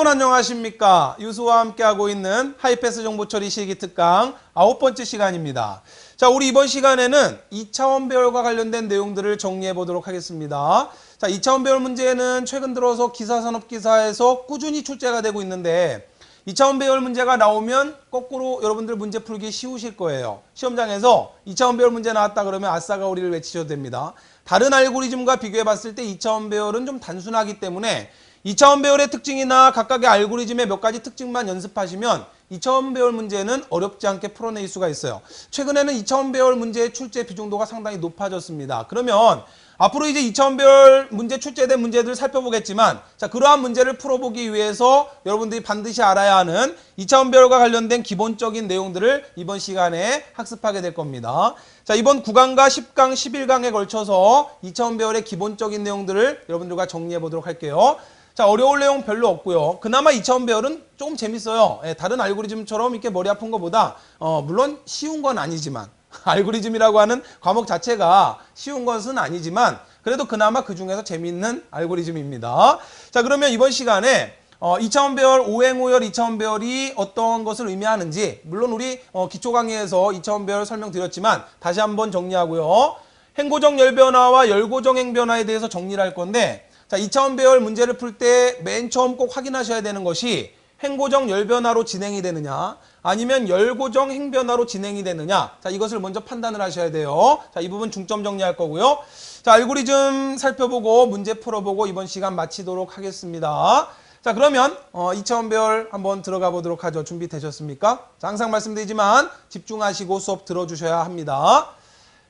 안녕하십니까. 유수와 함께하고 있는 하이패스 정보처리 실기 특강 9번째 시간입니다. 자, 우리 이번 시간에는 2차원 배열과 관련된 내용들을 정리해 보도록 하겠습니다. 자, 2차원 배열 문제는 최근 들어서 기사산업기사에서 꾸준히 출제가 되고 있는데 2차원 배열 문제가 나오면 거꾸로 여러분들 문제 풀기 쉬우실 거예요. 시험장에서 2차원 배열 문제 나왔다 그러면 아싸가오리를 외치셔도 됩니다. 다른 알고리즘과 비교해 봤을 때 2차원 배열은 좀 단순하기 때문에 2차원 배열의 특징이나 각각의 알고리즘의 몇 가지 특징만 연습하시면 2차원 배열 문제는 어렵지 않게 풀어낼 수가 있어요. 최근에는 2차원 배열 문제의 출제 비중도가 상당히 높아졌습니다. 그러면 앞으로 이제 2차원 배열 문제 출제된 문제들 살펴보겠지만, 자, 그러한 문제를 풀어보기 위해서 여러분들이 반드시 알아야 하는 2차원 배열과 관련된 기본적인 내용들을 이번 시간에 학습하게 될 겁니다. 자, 이번 9강과 10강, 11강에 걸쳐서 2차원 배열의 기본적인 내용들을 여러분들과 정리해 보도록 할게요. 자, 어려울 내용 별로 없고요. 그나마 2차원 배열은 조금 재밌어요. 다른 알고리즘처럼 이렇게 머리 아픈 것보다 물론 쉬운 건 아니지만 알고리즘이라고 하는 과목 자체가 쉬운 것은 아니지만 그래도 그나마 그 중에서 재밌는 알고리즘입니다. 자, 그러면 이번 시간에 2차원 배열, 오행오열 2차원 배열이 어떤 것을 의미하는지, 물론 우리 기초 강의에서 2차원 배열 설명드렸지만 다시 한번 정리하고요. 행고정 열변화와 열고정 행변화에 대해서 정리를 할 건데, 자, 2차원 배열 문제를 풀 때 맨 처음 꼭 확인하셔야 되는 것이 행고정 열변화로 진행이 되느냐 아니면 열고정 행변화로 진행이 되느냐, 자, 이것을 먼저 판단을 하셔야 돼요. 자, 이 부분 중점 정리할 거고요. 자, 알고리즘 살펴보고 문제 풀어보고 이번 시간 마치도록 하겠습니다. 자, 그러면 2차원 배열 한번 들어가 보도록 하죠. 준비되셨습니까? 자, 항상 말씀드리지만 집중하시고 수업 들어주셔야 합니다.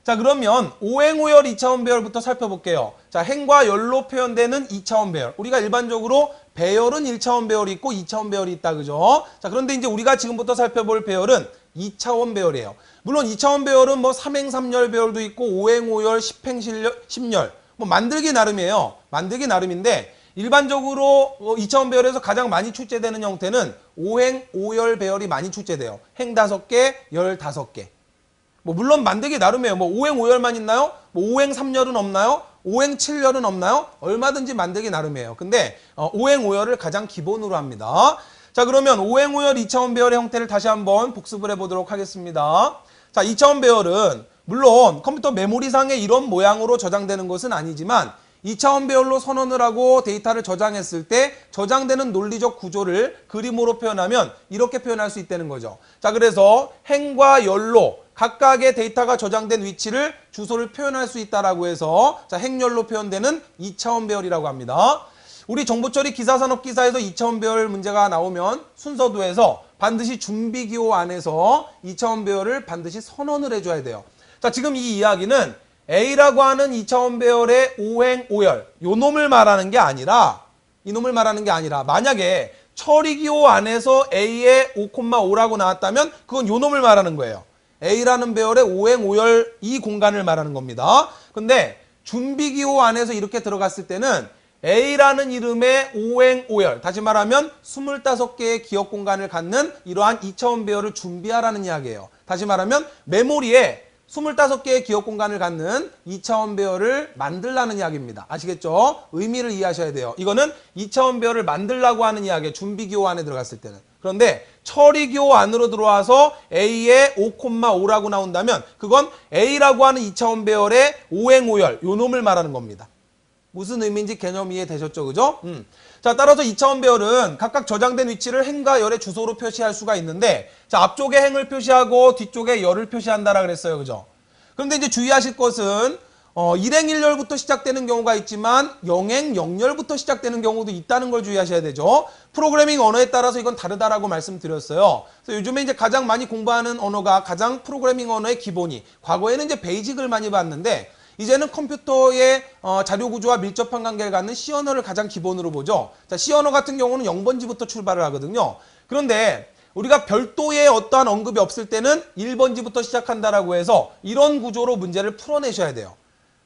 자, 그러면 오행오열 2차원 배열부터 살펴볼게요. 자, 행과 열로 표현되는 2차원 배열. 우리가 일반적으로 배열은 1차원 배열이 있고 2차원 배열이 있다, 그죠? 자, 그런데 이제 우리가 지금부터 살펴볼 배열은 2차원 배열이에요. 물론 2차원 배열은 뭐 3행3열 배열도 있고 5행5열, 10행10열 뭐 만들기 나름이에요. 만들기 나름인데 일반적으로 2차원 배열에서 가장 많이 출제되는 형태는 5행5열 배열이 많이 출제돼요. 행 5개, 열 5개. 뭐 물론 만들기 나름이에요. 뭐 5행5열만 있나요? 뭐 5행3열은 없나요? 5행7열은 없나요? 얼마든지 만들기 나름이에요. 근데 5행5열을 가장 기본으로 합니다. 자, 그러면 5행5열 2차원 배열의 형태를 다시 한번 복습을 해보도록 하겠습니다. 자, 2차원 배열은 물론 컴퓨터 메모리상에 이런 모양으로 저장되는 것은 아니지만 2차원 배열로 선언을 하고 데이터를 저장했을 때 저장되는 논리적 구조를 그림으로 표현하면 이렇게 표현할 수 있다는 거죠. 자, 그래서 행과 열로 각각의 데이터가 저장된 위치를 주소를 표현할 수 있다라고 해서, 자, 행열로 표현되는 2차원 배열이라고 합니다. 우리 정보처리 기사산업기사에서 2차원 배열 문제가 나오면 순서도에서 반드시 준비기호 안에서 2차원 배열을 반드시 선언을 해줘야 돼요. 자, 지금 이 이야기는 A라고 하는 2차원 배열의 5행5열 요 놈을 말하는 게 아니라, 이놈을 말하는 게 아니라 만약에 처리기호 안에서 A의 5,5라고 나왔다면 그건 요 놈을 말하는 거예요. A라는 배열의 5행5열 이 공간을 말하는 겁니다. 근데 준비기호 안에서 이렇게 들어갔을 때는 A라는 이름의 5행5열, 다시 말하면 25개의 기억 공간을 갖는 이러한 2차원 배열을 준비하라는 이야기예요. 다시 말하면 메모리에 25개의 기억 공간을 갖는 2차원 배열을 만들라는 이야기입니다. 아시겠죠? 의미를 이해하셔야 돼요. 이거는 2차원 배열을 만들라고 하는 이야기예요. 준비기호 안에 들어갔을 때는. 그런데 처리기호 안으로 들어와서 A의 5,5라고 나온다면 그건 A라고 하는 2차원 배열의 5행5열 요 놈을 말하는 겁니다. 무슨 의미인지 개념 이해되셨죠? 그죠? 자, 따라서 2차원 배열은 각각 저장된 위치를 행과 열의 주소로 표시할 수가 있는데, 자, 앞쪽에 행을 표시하고 뒤쪽에 열을 표시한다라 그랬어요. 그죠? 그런데 이제 주의하실 것은 1행 1열부터 시작되는 경우가 있지만 0행 0열부터 시작되는 경우도 있다는 걸 주의하셔야 되죠. 프로그래밍 언어에 따라서 이건 다르다라고 말씀드렸어요. 그래서 요즘에 이제 가장 많이 공부하는 언어가 가장 프로그래밍 언어의 기본이, 과거에는 이제 베이직을 많이 봤는데 이제는 컴퓨터의 자료 구조와 밀접한 관계를 갖는 C 언어를 가장 기본으로 보죠. 자, C 언어 같은 경우는 0번지부터 출발을 하거든요. 그런데 우리가 별도의 어떠한 언급이 없을 때는 1번지부터 시작한다라고 해서 이런 구조로 문제를 풀어내셔야 돼요.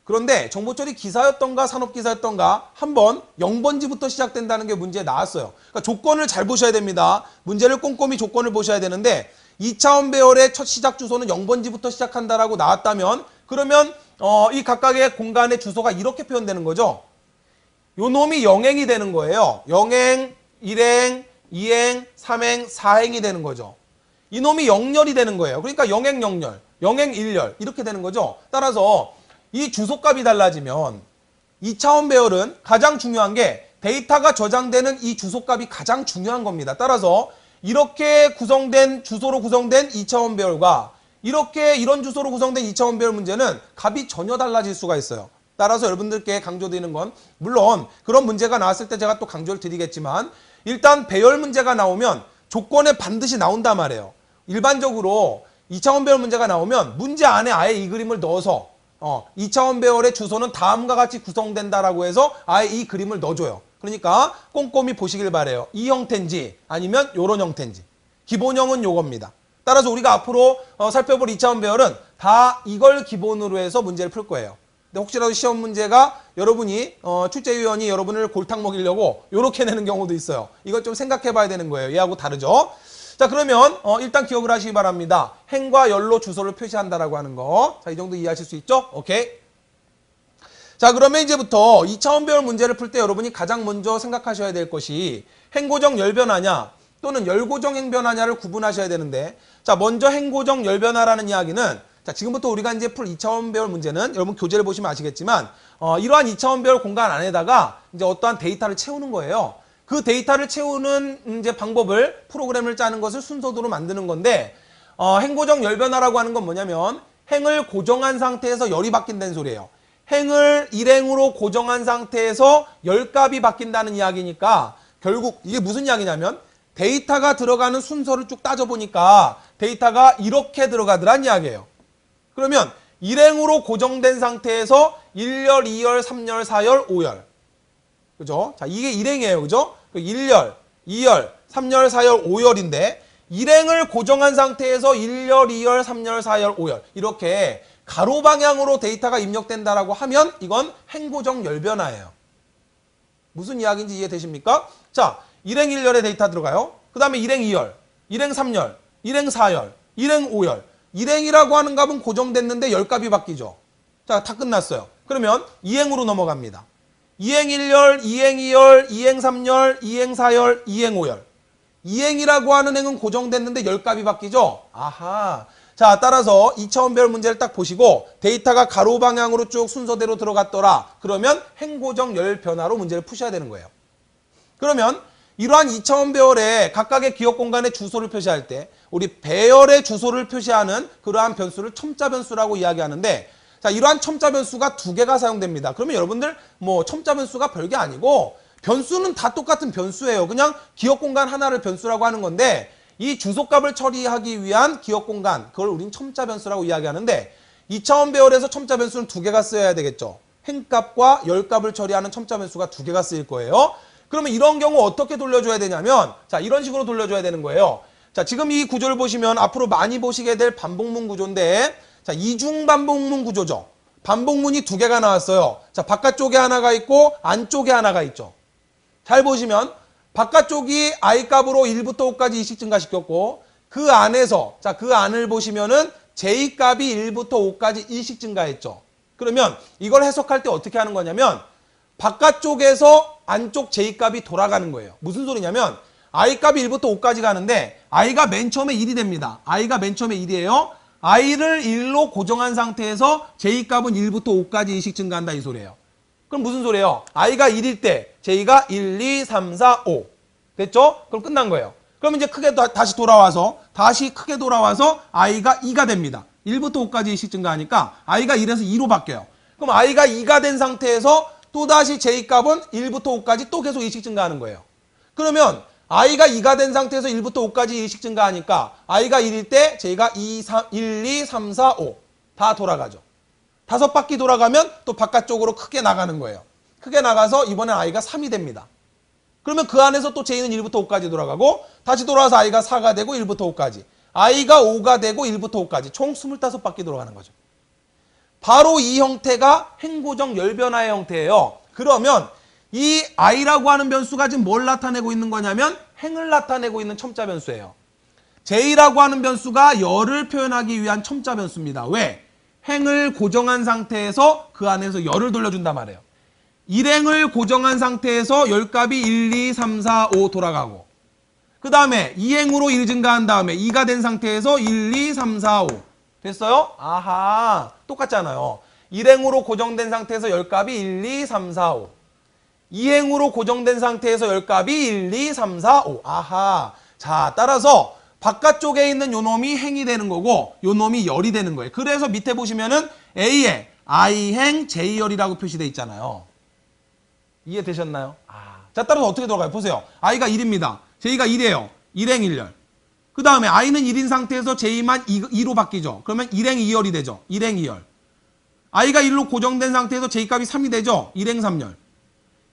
그런데 정보처리 기사였던가 산업기사였던가 한번 0번지부터 시작된다는 게 문제에 나왔어요. 그러니까 조건을 잘 보셔야 됩니다. 문제를 꼼꼼히 조건을 보셔야 되는데 2차원 배열의 첫 시작 주소는 0번지부터 시작한다라고 나왔다면 그러면 이 각각의 공간의 주소가 이렇게 표현되는 거죠. 요 놈이 0행이 되는 거예요. 0행 1행, 2행, 3행, 4행이 되는 거죠. 이놈이 0열이 되는 거예요. 그러니까 0행 0열, 0행 1열 이렇게 되는 거죠. 따라서 이 주소값이 달라지면 2차원 배열은 가장 중요한 게 데이터가 저장되는 이 주소값이 가장 중요한 겁니다. 따라서 이렇게 구성된 주소로 구성된 2차원 배열과 이렇게 이런 주소로 구성된 2차원 배열 문제는 값이 전혀 달라질 수가 있어요. 따라서 여러분들께 강조드리는 건 물론 그런 문제가 나왔을 때 제가 또 강조를 드리겠지만 일단 배열 문제가 나오면 조건에 반드시 나온단 말이에요. 일반적으로 2차원 배열 문제가 나오면 문제 안에 아예 이 그림을 넣어서 2차원 배열의 주소는 다음과 같이 구성된다라고 해서 아예 이 그림을 넣어줘요. 그러니까 꼼꼼히 보시길 바래요. 이 형태인지 아니면 이런 형태인지. 기본형은 요겁니다. 따라서 우리가 앞으로 살펴볼 2차원 배열은 다 이걸 기본으로 해서 문제를 풀 거예요. 근데 혹시라도 시험 문제가 여러분이 출제위원이 여러분을 골탕 먹이려고 이렇게 내는 경우도 있어요. 이걸 좀 생각해 봐야 되는 거예요. 얘하고 다르죠. 자, 그러면 일단 기억을 하시기 바랍니다. 행과 열로 주소를 표시한다라고 하는 거. 자, 이 정도 이해하실 수 있죠? 오케이. 자, 그러면 이제부터 2차원 배열 문제를 풀 때 여러분이 가장 먼저 생각하셔야 될 것이 행고정 열변화냐 또는 열고정 행변화냐를 구분하셔야 되는데, 자, 먼저 행고정 열변화라는 이야기는, 자, 지금부터 우리가 이제 풀 2차원 배열 문제는 여러분 교재를 보시면 아시겠지만 이러한 2차원 배열 공간 안에다가 이제 어떠한 데이터를 채우는 거예요. 그 데이터를 채우는 이제 방법을 프로그램을 짜는 것을 순서대로 만드는 건데, 행고정 열변화라고 하는 건 뭐냐면 행을 고정한 상태에서 열이 바뀐다는 소리예요. 행을 일행으로 고정한 상태에서 열값이 바뀐다는 이야기니까 결국 이게 무슨 이야기냐면 데이터가 들어가는 순서를 쭉 따져보니까 데이터가 이렇게 들어가더란 이야기예요. 그러면 일행으로 고정된 상태에서 1열, 2열, 3열, 4열, 5열. 그죠? 자, 이게 일행이에요. 그죠? 1열, 2열, 3열, 4열, 5열인데 일행을 고정한 상태에서 1열, 2열, 3열, 4열, 5열. 이렇게 가로 방향으로 데이터가 입력된다라고 하면 이건 행고정 열변화예요. 무슨 이야기인지 이해되십니까? 자, 일행 1열에 데이터 들어가요. 그 다음에 일행 2열, 일행 3열, 일행 4열, 일행 5열. 일행이라고 하는 값은 고정됐는데 열값이 바뀌죠. 자, 다 끝났어요. 그러면 2행으로 넘어갑니다. 2행 1열, 2행 2열, 2행 3열, 2행 4열, 2행 5열. 2행이라고 하는 행은 고정됐는데 열값이 바뀌죠. 아하. 자, 따라서 2차원 배열 문제를 딱 보시고 데이터가 가로 방향으로 쭉 순서대로 들어갔더라. 그러면 행고정 열 변화로 문제를 푸셔야 되는 거예요. 그러면 이러한 2차원 배열의 각각의 기억 공간의 주소를 표시할 때 우리 배열의 주소를 표시하는 그러한 변수를 첨자 변수라고 이야기하는데, 자, 이러한 첨자 변수가 두 개가 사용됩니다. 그러면 여러분들 뭐 첨자 변수가 별게 아니고 변수는 다 똑같은 변수예요. 그냥 기억 공간 하나를 변수라고 하는 건데 이 주소값을 처리하기 위한 기억 공간, 그걸 우린 첨자 변수라고 이야기하는데 2차원 배열에서 첨자 변수는 두 개가 쓰여야 되겠죠. 행값과 열값을 처리하는 첨자 변수가 두 개가 쓰일 거예요. 그러면 이런 경우 어떻게 돌려줘야 되냐면, 자, 이런 식으로 돌려줘야 되는 거예요. 자, 지금 이 구조를 보시면 앞으로 많이 보시게 될 반복문 구조인데, 자, 이중 반복문 구조죠. 반복문이 두 개가 나왔어요. 자, 바깥쪽에 하나가 있고 안쪽에 하나가 있죠. 잘 보시면 바깥쪽이 i 값으로 1부터 5까지 이식 증가시켰고 그 안에서, 자, 그 안을 보시면은 j 값이 1부터 5까지 이식 증가했죠. 그러면 이걸 해석할 때 어떻게 하는 거냐면 바깥쪽에서 안쪽 j 값이 돌아가는 거예요. 무슨 소리냐면 i 값이 1부터 5까지 가는데 i가 맨 처음에 1이 됩니다. i가 맨 처음에 1이에요. i를 1로 고정한 상태에서 j 값은 1부터 5까지 이식 증가한다 이 소리예요. 그럼 무슨 소리예요? i가 1일 때 j가 1, 2, 3, 4, 5 됐죠? 그럼 끝난 거예요. 그럼 이제 크게 다시 크게 돌아와서 i가 2가 됩니다. 1부터 5까지 이식 증가하니까 i가 1에서 2로 바뀌어요. 그럼 i가 2가 된 상태에서 또다시 j값은 1부터 5까지 또 계속 이식 증가하는 거예요. 그러면 i가 2가 된 상태에서 1부터 5까지 이식 증가하니까 i가 1일 때 j가 1, 2, 3, 4, 5 다 돌아가죠. 5바퀴 돌아가면 또 바깥쪽으로 크게 나가는 거예요. 크게 나가서 이번엔 i가 3이 됩니다. 그러면 그 안에서 또 j는 1부터 5까지 돌아가고 다시 돌아와서 i가 4가 되고 1부터 5까지, i가 5가 되고 1부터 5까지 총 25바퀴 돌아가는 거죠. 바로 이 형태가 행고정 열변화의 형태예요. 그러면 이 i라고 하는 변수가 지금 뭘 나타내고 있는 거냐면 행을 나타내고 있는 첨자 변수예요. j라고 하는 변수가 열을 표현하기 위한 첨자 변수입니다. 왜? 행을 고정한 상태에서 그 안에서 열을 돌려준단 말이에요. 일행을 고정한 상태에서 열값이 1, 2, 3, 4, 5 돌아가고 그 다음에 2행으로 1 증가한 다음에 2가 된 상태에서 1, 2, 3, 4, 5 됐어요? 아하 똑같잖아요. 1행으로 고정된 상태에서 열값이 1, 2, 3, 4, 5 2행으로 고정된 상태에서 열값이 1, 2, 3, 4, 5 아하 자 따라서 바깥쪽에 있는 요 놈이 행이 되는 거고 요 놈이 열이 되는 거예요. 그래서 밑에 보시면은 A에 I행 J열이라고 표시되어 있잖아요. 이해되셨나요? 자 따라서 어떻게 들어가요? 보세요. I가 1입니다. J가 1이에요. 1행 1열. 그 다음에 I는 1인 상태에서 J만 2로 바뀌죠. 그러면 1행 2열이 되죠. 1행 2열. I가 1로 고정된 상태에서 J값이 3이 되죠. 1행 3열.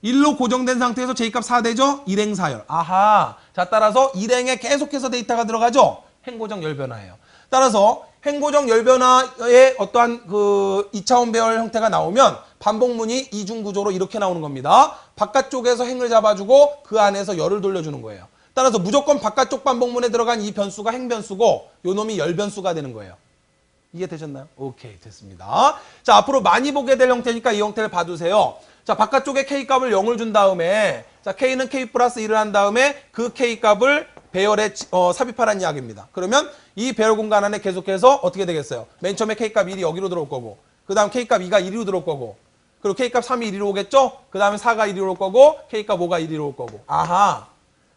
1로 고정된 상태에서 J값 4 되죠. 1행 4열. 아하. 자 따라서 1행에 계속해서 데이터가 들어가죠. 행고정 열변화예요. 따라서 행고정 열변화의 어떠한 그 2차원 배열 형태가 나오면 반복문이 이중구조로 이렇게 나오는 겁니다. 바깥쪽에서 행을 잡아주고 그 안에서 열을 돌려주는 거예요. 따라서 무조건 바깥쪽 반복문에 들어간 이 변수가 행변수고 요 놈이 열변수가 되는 거예요. 이해되셨나요? 오케이 됐습니다. 자 앞으로 많이 보게 될 형태니까 이 형태를 봐두세요. 자 바깥쪽에 K값을 0을 준 다음에 자 K는 K 플러스 1을 한 다음에 그 K값을 배열에 삽입하라는 이야기입니다. 그러면 이 배열 공간 안에 계속해서 어떻게 되겠어요? 맨 처음에 K값 1이 여기로 들어올 거고 그 다음 K값 2가 1위로 들어올 거고 그리고 K값 3이 1위로 오겠죠? 그 다음에 4가 1위로 올 거고 K값 5가 1위로 올 거고 아하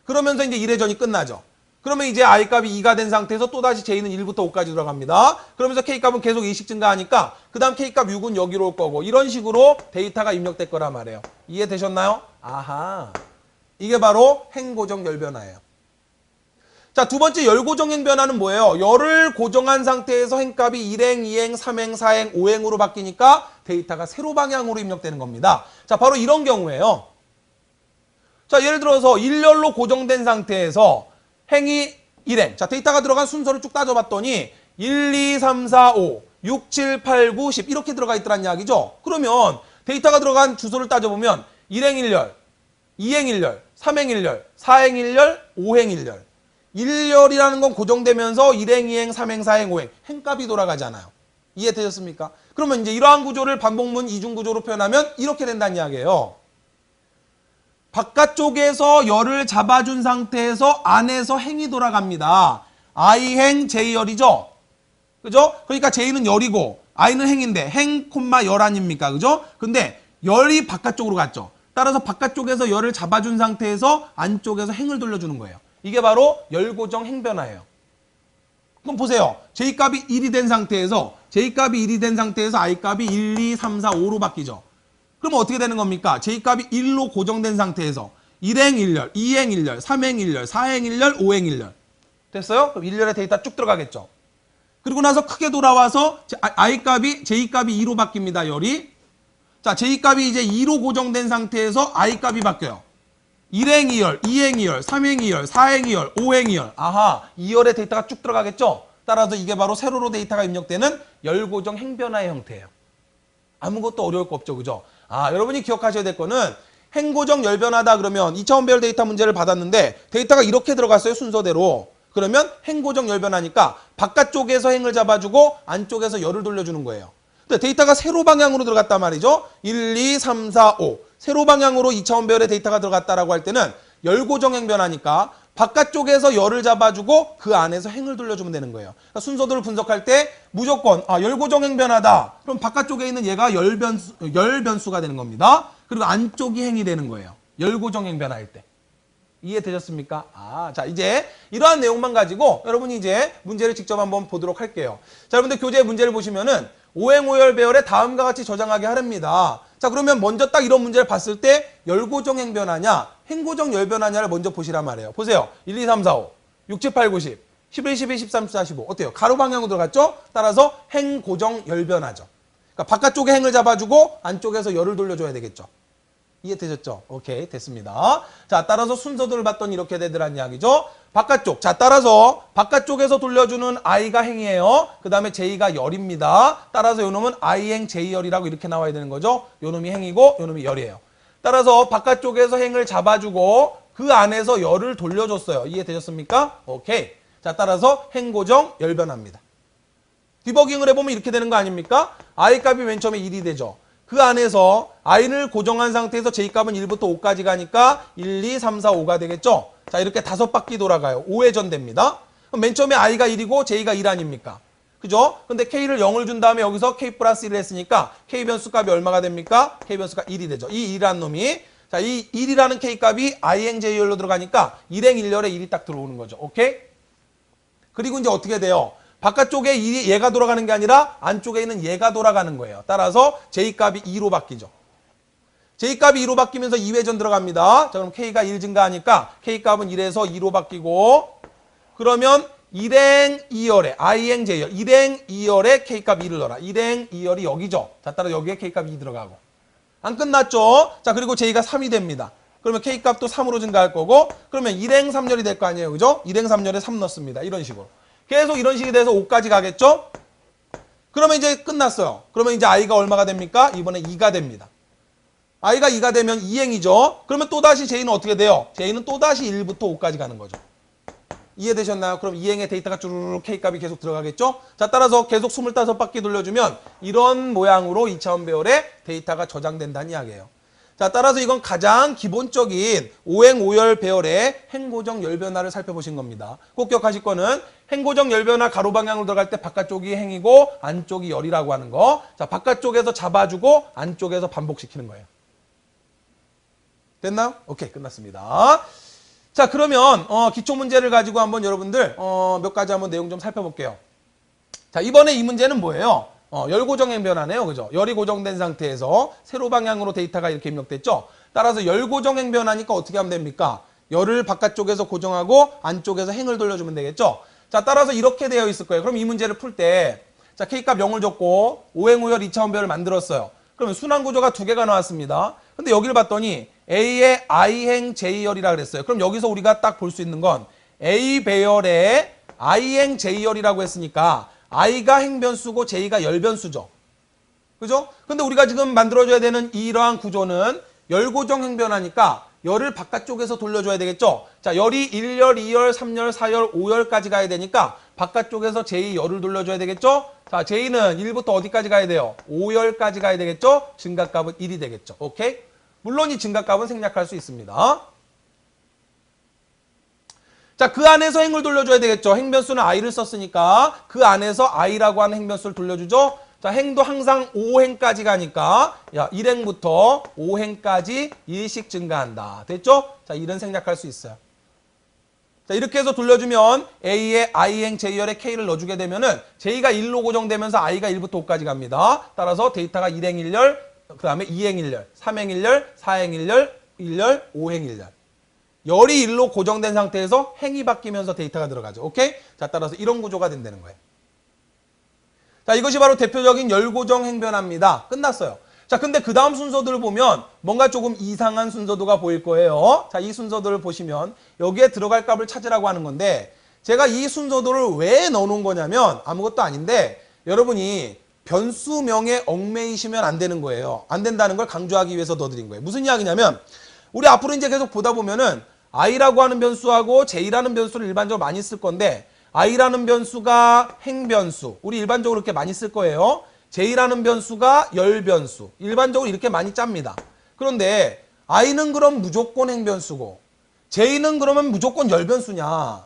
그러면서 이제 1회전이 끝나죠. 그러면 이제 I값이 2가 된 상태에서 또다시 J는 1부터 5까지 들어갑니다. 그러면서 K값은 계속 2씩 증가하니까 그 다음 K값 6은 여기로 올 거고 이런 식으로 데이터가 입력될 거란 말이에요. 이해되셨나요? 아하 이게 바로 행고정 열변화예요. 자, 두 번째 열고정 행변화는 뭐예요? 열을 고정한 상태에서 행값이 1행, 2행, 3행, 4행, 5행으로 바뀌니까 데이터가 세로 방향으로 입력되는 겁니다. 자, 바로 이런 경우에요. 자, 예를 들어서 1열로 고정된 상태에서 행이 1행. 자, 데이터가 들어간 순서를 쭉 따져봤더니 1, 2, 3, 4, 5, 6, 7, 8, 9, 10 이렇게 들어가 있더란 이야기죠. 그러면 데이터가 들어간 주소를 따져보면 1행 1열, 2행 1열, 3행 1열, 4행 1열, 5행 1열. 1열이라는 건 고정되면서 1행, 2행, 3행, 4행, 5행 행값이 돌아가잖아요. 이해되셨습니까? 그러면 이제 이러한 구조를 반복문 이중구조로 표현하면 이렇게 된다는 이야기예요. 바깥쪽에서 열을 잡아준 상태에서 안에서 행이 돌아갑니다. I행 J열이죠? 그죠? 그러니까 J는 열이고 I는 행인데 행, 열 아닙니까? 그죠? 근데 열이 바깥쪽으로 갔죠. 따라서 바깥쪽에서 열을 잡아준 상태에서 안쪽에서 행을 돌려주는 거예요. 이게 바로 열고정 행변화예요. 그럼 보세요. J값이 1이 된 상태에서 I값이 1, 2, 3, 4, 5로 바뀌죠. 그럼 어떻게 되는 겁니까? J값이 1로 고정된 상태에서 1행 1열, 2행 1열, 3행 1열, 4행 1열, 5행 1열. 됐어요? 그럼 1열의 데이터 쭉 들어가겠죠. 그리고 나서 크게 돌아와서 J값이 2로 바뀝니다. 열이. 자, J값이 이제 2로 고정된 상태에서 I값이 바뀌어요. 1행 2열, 2행 2열, 3행 2열, 4행 2열, 5행 2열. 아하, 2열의 데이터가 쭉 들어가겠죠? 따라서 이게 바로 세로로 데이터가 입력되는 열고정 행변화의 형태예요. 아무것도 어려울 거 없죠, 그죠? 여러분이 기억하셔야 될 거는 행고정 열변화다 그러면 2차원 배열 데이터 문제를 받았는데 데이터가 이렇게 들어갔어요, 순서대로. 그러면 행고정 열변화니까 바깥쪽에서 행을 잡아주고 안쪽에서 열을 돌려주는 거예요. 근데 데이터가 세로 방향으로 들어갔단 말이죠. 1, 2, 3, 4, 5. 세로 방향으로 2차원 배열의 데이터가 들어갔다라고 할 때는 열고정 행변화니까 바깥쪽에서 열을 잡아주고 그 안에서 행을 돌려주면 되는 거예요. 그러니까 순서들을 분석할 때 무조건 열고정 행변화다. 그럼 바깥쪽에 있는 얘가 열변수가 되는 겁니다. 그리고 안쪽이 행이 되는 거예요. 열고정 행변화일 때. 이해되셨습니까? 자 이제 이러한 내용만 가지고 여러분이 이제 문제를 직접 한번 보도록 할게요. 자 여러분들 교재 문제를 보시면은 오행오열 배열에 다음과 같이 저장하게 하랍니다. 자 그러면 먼저 딱 이런 문제를 봤을 때 열고정 행변화냐 행고정 열변화냐를 먼저 보시란 말이에요. 보세요. 1, 2, 3, 4, 5, 6, 7, 8, 9, 10, 11, 12, 13, 14, 15 어때요? 가로 방향으로 들어갔죠? 따라서 행고정 열변화죠. 그러니까 바깥쪽에 행을 잡아주고 안쪽에서 열을 돌려줘야 되겠죠. 이해되셨죠? 오케이 됐습니다. 자 따라서 순서들을 봤더니 이렇게 되더란 이야기죠. 바깥쪽 자 따라서 바깥쪽에서 돌려주는 I가 행이에요. 그 다음에 J가 열입니다. 따라서 요놈은 I행 J열이라고 이렇게 나와야 되는 거죠. 요놈이 행이고 요놈이 열이에요. 따라서 바깥쪽에서 행을 잡아주고 그 안에서 열을 돌려줬어요. 이해되셨습니까? 오케이. 자 따라서 행고정 열변화입니다. 디버깅을 해보면 이렇게 되는 거 아닙니까? I 값이 맨 처음에 1이 되죠. 그 안에서 i를 고정한 상태에서 j값은 1부터 5까지 가니까 1, 2, 3, 4, 5가 되겠죠? 자, 이렇게 5바퀴 돌아가요. 5회전 됩니다. 그럼 맨 처음에 i가 1이고 j가 1 아닙니까? 그죠? 근데 k를 0을 준 다음에 여기서 k 플러스 1을 했으니까 k 변수 값이 얼마가 됩니까? k 변수가 1이 되죠. 이 1이라는 놈이, 자, 이 1이라는 k 값이 i행 j열로 들어가니까 1행 1열에 1이 딱 들어오는 거죠. 오케이? 그리고 이제 어떻게 돼요? 바깥쪽에 얘가 돌아가는 게 아니라 안쪽에 있는 얘가 돌아가는 거예요. 따라서 j값이 2로 바뀌죠. j값이 2로 바뀌면서 2회전 들어갑니다. 자, 그럼 k가 1 증가하니까 k값은 1에서 2로 바뀌고, 그러면 1행 2열에 i행 j열, 1행 2열에 k값 2를 넣어라. 1행 2열이 여기죠. 자, 따라 여기에 k값 2 들어가고. 안 끝났죠? 자, 그리고 j가 3이 됩니다. 그러면 k값도 3으로 증가할 거고, 그러면 1행 3열이 될 거 아니에요. 그죠? 1행 3열에 3 넣습니다. 이런 식으로. 계속 이런 식이 돼서 5까지 가겠죠? 그러면 이제 끝났어요. 그러면 이제 i가 얼마가 됩니까? 이번에 2가 됩니다. i가 2가 되면 2행이죠. 그러면 또다시 j는 어떻게 돼요? j는 또다시 1부터 5까지 가는 거죠. 이해되셨나요? 그럼 2행의 데이터가 쭈르륵 k값이 계속 들어가겠죠? 자, 따라서 계속 25바퀴 돌려주면 이런 모양으로 2차원 배열의 데이터가 저장된다는 이야기예요. 자, 따라서 이건 가장 기본적인 5행 5열 배열의 행고정 열 변화를 살펴보신 겁니다. 꼭 기억하실 거는 행고정 열 변화 가로 방향으로 들어갈 때 바깥쪽이 행이고 안쪽이 열이라고 하는 거. 자, 바깥쪽에서 잡아주고 안쪽에서 반복시키는 거예요. 됐나요? 오케이, 끝났습니다. 자, 그러면 기초 문제를 가지고 한번 여러분들 몇 가지 한번 내용 좀 살펴볼게요. 자, 이번에 이 문제는 뭐예요? 열 고정행 변화네요. 그죠? 열이 고정된 상태에서 세로 방향으로 데이터가 이렇게 입력됐죠? 따라서 열 고정행 변화니까 어떻게 하면 됩니까? 열을 바깥쪽에서 고정하고 안쪽에서 행을 돌려주면 되겠죠? 자, 따라서 이렇게 되어 있을 거예요. 그럼 이 문제를 풀 때, 자, k값 0을 줬고 5행 5열 2차원 배열을 만들었어요. 그러면 순환 구조가 두 개가 나왔습니다. 근데 여기를 봤더니 A의 i행 j열이라 그랬어요. 그럼 여기서 우리가 딱 볼 수 있는 건 A 배열의 i행 j열이라고 했으니까 i가 행변수고 j가 열변수죠. 그죠? 근데 우리가 지금 만들어줘야 되는 이러한 구조는 열고정 행변하니까 열을 바깥쪽에서 돌려줘야 되겠죠? 자, 열이 1열, 2열, 3열, 4열, 5열까지 가야 되니까 바깥쪽에서 j 열을 돌려줘야 되겠죠? 자, j는 1부터 어디까지 가야 돼요? 5열까지 가야 되겠죠? 증가값은 1이 되겠죠. 오케이? 물론 이 증가값은 생략할 수 있습니다. 자, 그 안에서 행을 돌려줘야 되겠죠. 행변수는 i를 썼으니까 그 안에서 i라고 하는 행변수를 돌려주죠. 자, 행도 항상 5행까지 가니까 1행부터 5행까지 1씩 증가한다. 됐죠? 자, 1은 생략할 수 있어요. 자, 이렇게 해서 돌려주면 A의 i행 j열에 K를 넣어주게 되면은 J가 1로 고정되면서 i가 1부터 5까지 갑니다. 따라서 데이터가 1행 1열, 그 다음에 2행 1열, 3행 1열, 4행 1열, 1열, 5행 1열. 열이 1로 고정된 상태에서 행이 바뀌면서 데이터가 들어가죠. 오케이? 자, 따라서 이런 구조가 된다는 거예요. 자, 이것이 바로 대표적인 열고정 행변화입니다. 끝났어요. 자, 근데 그 다음 순서들을 보면 뭔가 조금 이상한 순서도가 보일 거예요. 자, 이 순서들을 보시면 여기에 들어갈 값을 찾으라고 하는 건데 제가 이 순서도를 왜 넣어놓은 거냐면 아무것도 아닌데 여러분이 변수명에 얽매이시면 안 되는 거예요. 안 된다는 걸 강조하기 위해서 넣어드린 거예요. 무슨 이야기냐면 우리 앞으로 이제 계속 보다 보면은 i라고 하는 변수하고 j라는 변수를 일반적으로 많이 쓸 건데 i라는 변수가 행변수, 우리 일반적으로 이렇게 많이 쓸 거예요. j라는 변수가 열변수, 일반적으로 이렇게 많이 짭니다. 그런데 i는 그럼 무조건 행변수고 j는 그러면 무조건 열변수냐?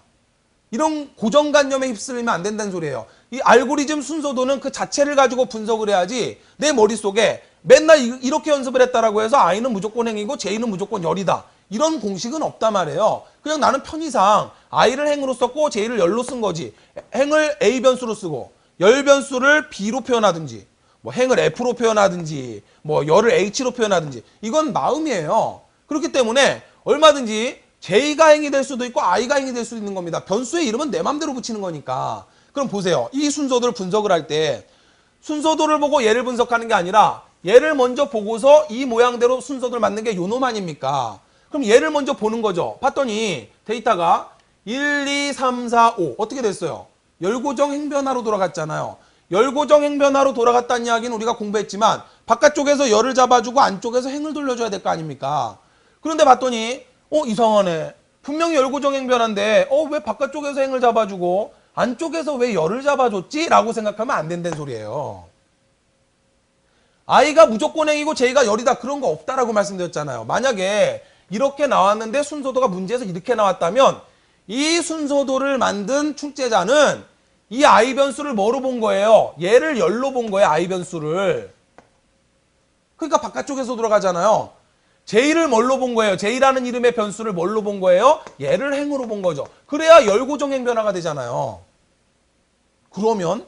이런 고정관념에 휩쓸리면 안 된다는 소리예요. 이 알고리즘 순서도는 그 자체를 가지고 분석을 해야지 내 머릿속에 맨날 이렇게 연습을 했다라고 해서 i는 무조건 행이고 j는 무조건 열이다. 이런 공식은 없단 말이에요. 그냥 나는 편의상 i를 행으로 썼고 j를 열로 쓴 거지. 행을 a 변수로 쓰고 열 변수를 b로 표현하든지 뭐 행을 f로 표현하든지 뭐 열을 h로 표현하든지 이건 마음이에요. 그렇기 때문에 얼마든지 j가 행이 될 수도 있고 i가 행이 될 수도 있는 겁니다. 변수의 이름은 내 맘대로 붙이는 거니까. 그럼 보세요. 이 순서도를 분석을 할 때 순서도를 보고 얘를 분석하는 게 아니라 얘를 먼저 보고서 이 모양대로 순서도를 만든 게 요놈 아닙니까? 그럼 얘를 먼저 보는 거죠. 봤더니 데이터가 1, 2, 3, 4, 5 어떻게 됐어요? 열고정 행변화로 돌아갔잖아요. 열고정 행변화로 돌아갔다는 이야기는 우리가 공부했지만 바깥쪽에서 열을 잡아주고 안쪽에서 행을 돌려줘야 될 거 아닙니까? 그런데 봤더니 이상하네. 분명히 열고정 행변화인데 왜 바깥쪽에서 행을 잡아주고 안쪽에서 왜 열을 잡아줬지? 라고 생각하면 안 된다는 소리예요. i가 무조건 행이고 j가 열이다 그런 거 없다라고 말씀드렸잖아요. 만약에 이렇게 나왔는데 순서도가 문제에서 이렇게 나왔다면 이 순서도를 만든 출제자는 이 i 변수를 뭐로 본 거예요? 얘를 열로 본 거예요. i 변수를. 그러니까 바깥쪽에서 돌아가잖아요. j를 뭘로 본 거예요? j라는 이름의 변수를 뭘로 본 거예요? 얘를 행으로 본 거죠. 그래야 열고정행 변화가 되잖아요. 그러면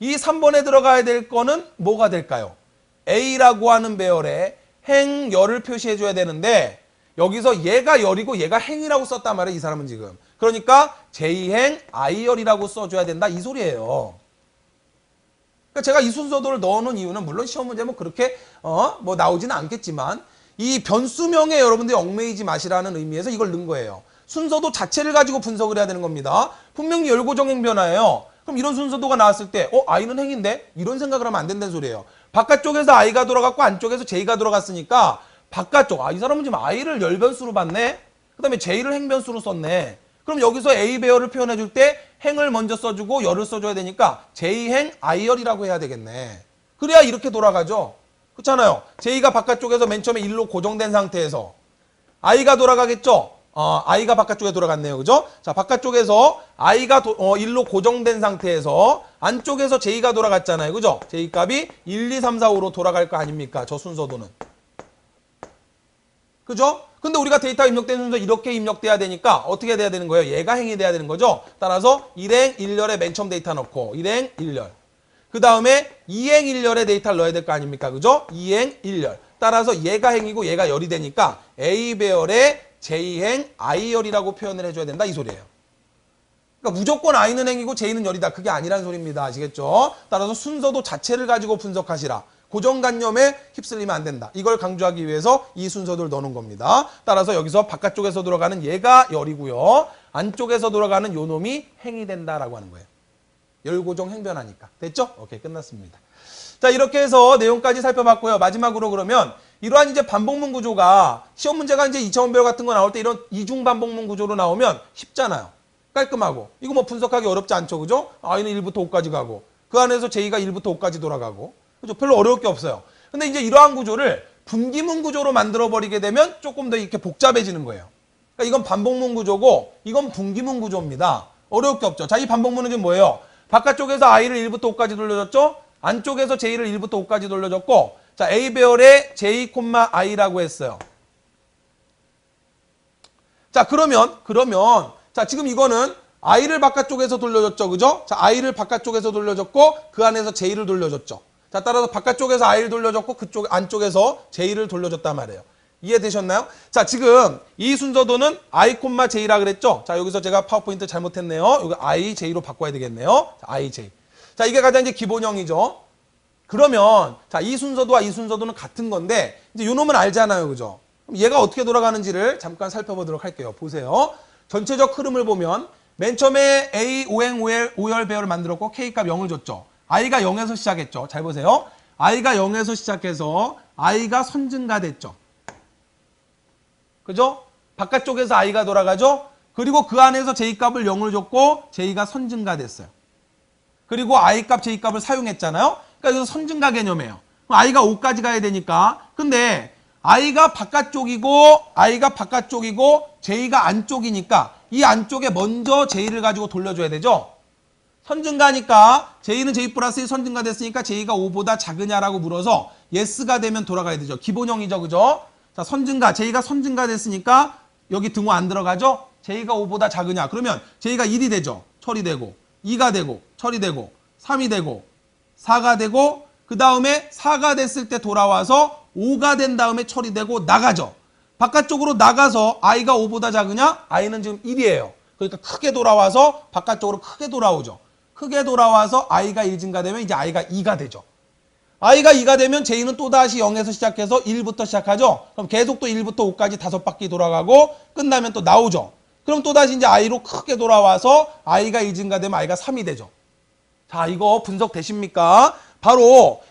이 3번에 들어가야 될 거는 뭐가 될까요? a라고 하는 배열에 행, 열을 표시해 줘야 되는데 여기서 얘가 열이고 얘가 행이라고 썼단 말이에요. 이 사람은 지금. 그러니까 j행 i열이라고 써줘야 된다 이 소리예요. 그러니까 제가 이 순서도를 넣어놓은 이유는 물론 시험 문제 뭐 그렇게 뭐 나오지는 않겠지만 이 변수명에 여러분들이 얽매이지 마시라는 의미에서 이걸 넣은 거예요. 순서도 자체를 가지고 분석을 해야 되는 겁니다. 분명히 열고정행 변화예요. 그럼 이런 순서도가 나왔을 때 i는 행인데? 이런 생각을 하면 안 된다는 소리예요. 바깥쪽에서 i가 돌아갔고 안쪽에서 j가 돌아갔으니까 바깥쪽 이 사람은 지금 i를 열변수로 봤네. 그 다음에 j를 행변수로 썼네. 그럼 여기서 a 배열을 표현해 줄 때 행을 먼저 써주고 열을 써줘야 되니까 j행 i열이라고 해야 되겠네. 그래야 이렇게 돌아가죠. 그렇잖아요. j가 바깥쪽에서 맨 처음에 1로 고정된 상태에서 i가 돌아가겠죠. i가 바깥쪽에 돌아갔네요. 그죠? 자, 바깥쪽에서 i가 1로 고정된 상태에서 안쪽에서 j가 돌아갔잖아요. 그죠? j 값이 1, 2, 3, 4, 5로 돌아갈 거 아닙니까? 저 순서도는. 그죠? 근데 우리가 데이터 입력된 순서 이렇게 입력돼야 되니까 어떻게 돼야 되는 거예요? 얘가 행이 돼야 되는 거죠? 따라서 1행 1열에 맨 처음 데이터 넣고 1행 1열. 그 다음에 2행 1열에 데이터를 넣어야 될 거 아닙니까? 그죠? 2행 1열. 따라서 얘가 행이고 얘가 열이 되니까 A 배열에 J행 I열이라고 표현을 해줘야 된다 이 소리예요. 그러니까 무조건 I는 행이고 J는 열이다. 그게 아니란 소리입니다. 아시겠죠? 따라서 순서도 자체를 가지고 분석하시라. 고정관념에 휩쓸리면 안 된다. 이걸 강조하기 위해서 이 순서도를 넣는 겁니다. 따라서 여기서 바깥쪽에서 돌아가는 얘가 열이고요. 안쪽에서 돌아가는 요 놈이 행이 된다라고 하는 거예요. 열고정 행변하니까. 됐죠? 오케이, 끝났습니다. 자, 이렇게 해서 내용까지 살펴봤고요. 마지막으로 그러면 이러한 이제 반복문 구조가 시험 문제가 이제 2차원 배열 같은 거 나올 때 이런 이중 반복문 구조로 나오면 쉽잖아요. 깔끔하고. 이거 뭐 분석하기 어렵지 않죠. 그죠? i는 1부터 5까지 가고 그 안에서 j가 1부터 5까지 돌아가고 그죠? 별로 어려울 게 없어요. 근데 이제 이러한 구조를 분기문 구조로 만들어버리게 되면 조금 더 이렇게 복잡해지는 거예요. 그러니까 이건 반복문 구조고 이건 분기문 구조입니다. 어려울 게 없죠. 자, 이 반복문은 지금 뭐예요? 바깥쪽에서 i를 1부터 5까지 돌려줬죠? 안쪽에서 j를 1부터 5까지 돌려줬고 자, A 배열에 j, i라고 했어요. 자, 그러면 자, 지금 이거는 i를 바깥쪽에서 돌려줬죠. 그죠? 자, i를 바깥쪽에서 돌려줬고 그 안에서 j를 돌려줬죠. 자, 따라서 바깥쪽에서 i를 돌려줬고 그쪽 안쪽에서 j를 돌려줬단 말이에요. 이해되셨나요? 자, 지금 이 순서도는 i, j라 그랬죠? 자, 여기서 제가 파워포인트 잘못했네요. 여기 i, j로 바꿔야 되겠네요. 자, i, j. 자, 이게 가장 이제 기본형이죠. 그러면 자, 이 순서도와 이 순서도는 같은 건데 이제 요 놈은 알잖아요. 그죠? 그럼 얘가 어떻게 돌아가는지를 잠깐 살펴보도록 할게요. 보세요. 전체적 흐름을 보면 맨 처음에 A, O행, O열 배열을 만들었고 K값 0을 줬죠. i가 0에서 시작했죠. 잘 보세요. i가 0에서 시작해서 i가 선증가됐죠. 그죠? 바깥쪽에서 i가 돌아가죠. 그리고 그 안에서 j값을 0을 줬고 j가 선증가됐어요. 그리고 i값, j값을 사용했잖아요. 그러니까 여기서 선증가 개념이에요. 그럼 i가 5까지 가야 되니까. 근데 i가 바깥쪽이고 j가 안쪽이니까 이 안쪽에 먼저 j를 가지고 돌려줘야 되죠. 선증가니까 j는 j 플러스 1 선증가 됐으니까 j가 5보다 작으냐라고 물어서 yes가 되면 돌아가야 되죠. 기본형이죠. 그죠? 자, 선증가, j가 선증가 됐으니까 여기 등호 안 들어가죠? j가 5보다 작으냐? 그러면 j가 1이 되죠. 처리되고 2가 되고 처리되고 3이 되고 4가 되고 그 다음에 4가 됐을 때 돌아와서 5가 된 다음에 처리되고 나가죠. 바깥쪽으로 나가서 i가 5보다 작으냐? i는 지금 1이에요. 그러니까 크게 돌아와서 바깥쪽으로 크게 돌아오죠. 크게 돌아와서 i가 1 증가되면 이제 i가 2가 되죠. i가 2가 되면 j는 또다시 0에서 시작해서 1부터 시작하죠. 그럼 계속 또 1부터 5까지 5바퀴 돌아가고 끝나면 또 나오죠. 그럼 또다시 이제 i로 크게 돌아와서 i가 1 증가되면 i가 3이 되죠. 자, 이거 분석되십니까? 바로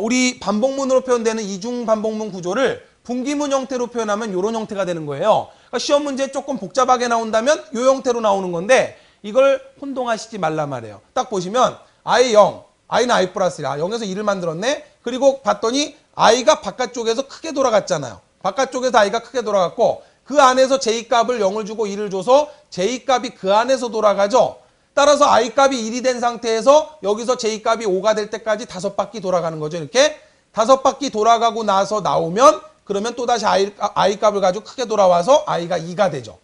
우리 반복문으로 표현되는 이중 반복문 구조를 분기문 형태로 표현하면 이런 형태가 되는 거예요. 그러니까 시험 문제 조금 복잡하게 나온다면 이 형태로 나오는 건데 이걸 혼동하시지 말란 말이에요. 딱 보시면 i 0, i는 i 플러스 1, 0에서 1을 만들었네. 그리고 봤더니 i가 바깥쪽에서 크게 돌아갔잖아요. 바깥쪽에서 i가 크게 돌아갔고 그 안에서 j값을 0을 주고 1을 줘서 j값이 그 안에서 돌아가죠. 따라서 i값이 1이 된 상태에서 여기서 j값이 5가 될 때까지 5바퀴 돌아가는 거죠. 이렇게 5바퀴 돌아가고 나서 나오면 그러면 또다시 i값을 가지고 크게 돌아와서 i가 2가 되죠.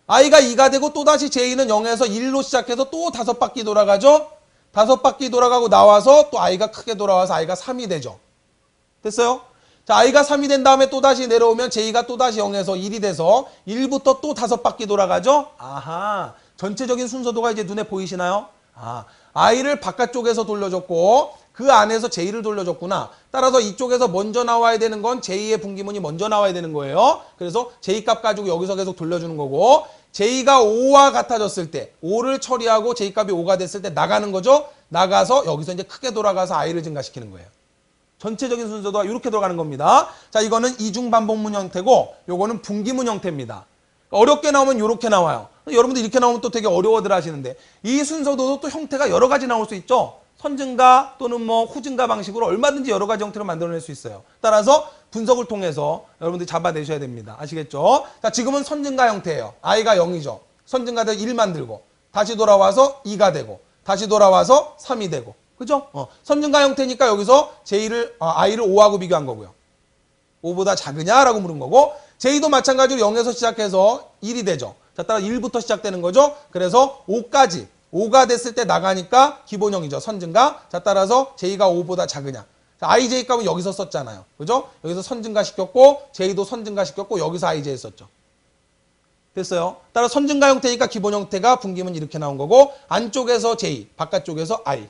i가 2가 되고 또다시 j는 0에서 1로 시작해서 또 5바퀴 돌아가죠. 5바퀴 돌아가고 나와서 또 i가 크게 돌아와서 i가 3이 되죠. 됐어요? 자, i가 3이 된 다음에 또다시 내려오면 j가 또다시 0에서 1이 돼서 1부터 또 5바퀴 돌아가죠. 아하, 전체적인 순서도가 이제 눈에 보이시나요? 아, i를 바깥쪽에서 돌려줬고 그 안에서 j를 돌려줬구나. 따라서 이쪽에서 먼저 나와야 되는 건 j의 분기문이 먼저 나와야 되는 거예요. 그래서 j값 가지고 여기서 계속 돌려주는 거고 j가 5와 같아졌을 때 5를 처리하고 j값이 5가 됐을 때 나가는 거죠. 나가서 여기서 이제 크게 돌아가서 i를 증가시키는 거예요. 전체적인 순서도가 이렇게 돌아가는 겁니다. 자, 이거는 이중 반복문 형태고 요거는 분기문 형태입니다. 어렵게 나오면 이렇게 나와요. 여러분들 이렇게 나오면 또 되게 어려워들 하시는데 이 순서도도 또 형태가 여러 가지 나올 수 있죠. 선증가 또는 뭐 후증가 방식으로 얼마든지 여러 가지 형태로 만들어낼 수 있어요. 따라서 분석을 통해서 여러분들이 잡아내셔야 됩니다. 아시겠죠? 자, 지금은 선증가 형태예요. i가 0이죠. 선증가 될 1 만들고 다시 돌아와서 2가 되고 다시 돌아와서 3이 되고 그죠? 선증가 형태니까 여기서 i를 5하고 비교한 거고요. 5보다 작으냐라고 물은 거고 j도 마찬가지로 0에서 시작해서 1이 되죠. 자, 따라 1부터 시작되는 거죠. 그래서 5까지 5가 됐을 때 나가니까 기본형이죠. 선증가. 자, 따라서 j가 5보다 작으냐. 자, ij 값은 여기서 썼잖아요. 그죠? 여기서 선증가 시켰고 j도 선증가 시켰고 여기서 ij 썼죠. 됐어요? 따라 선증가 형태니까 기본 형태가 분기문 이렇게 나온 거고 안쪽에서 j, 바깥쪽에서 i.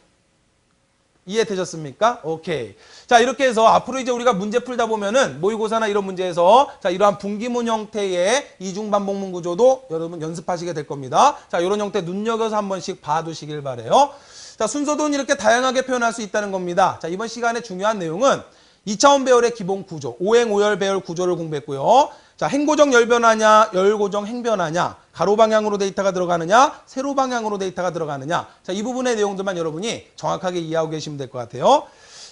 이해되셨습니까? 오케이. 자, 이렇게 해서 앞으로 이제 우리가 문제 풀다 보면은 모의고사나 이런 문제에서 자, 이러한 분기문 형태의 이중반복문 구조도 여러분 연습하시게 될 겁니다. 자, 이런 형태 눈여겨서 한 번씩 봐두시길 바래요. 자, 순서도는 이렇게 다양하게 표현할 수 있다는 겁니다. 자, 이번 시간에 중요한 내용은 2차원 배열의 기본 구조, 오행 오열 배열 구조를 공부했고요. 자, 행고정 열변화냐, 열고정 행변화냐, 가로 방향으로 데이터가 들어가느냐, 세로 방향으로 데이터가 들어가느냐. 자, 이 부분의 내용들만 여러분이 정확하게 이해하고 계시면 될 것 같아요.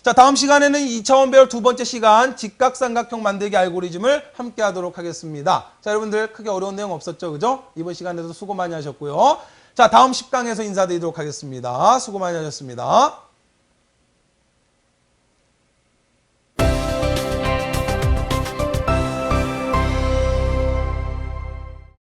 자, 다음 시간에는 2차원 배열 두 번째 시간 직각삼각형 만들기 알고리즘을 함께 하도록 하겠습니다. 자, 여러분들 크게 어려운 내용 없었죠? 그죠? 이번 시간에도 수고 많이 하셨고요. 자, 다음 10강에서 인사드리도록 하겠습니다. 수고 많이 하셨습니다.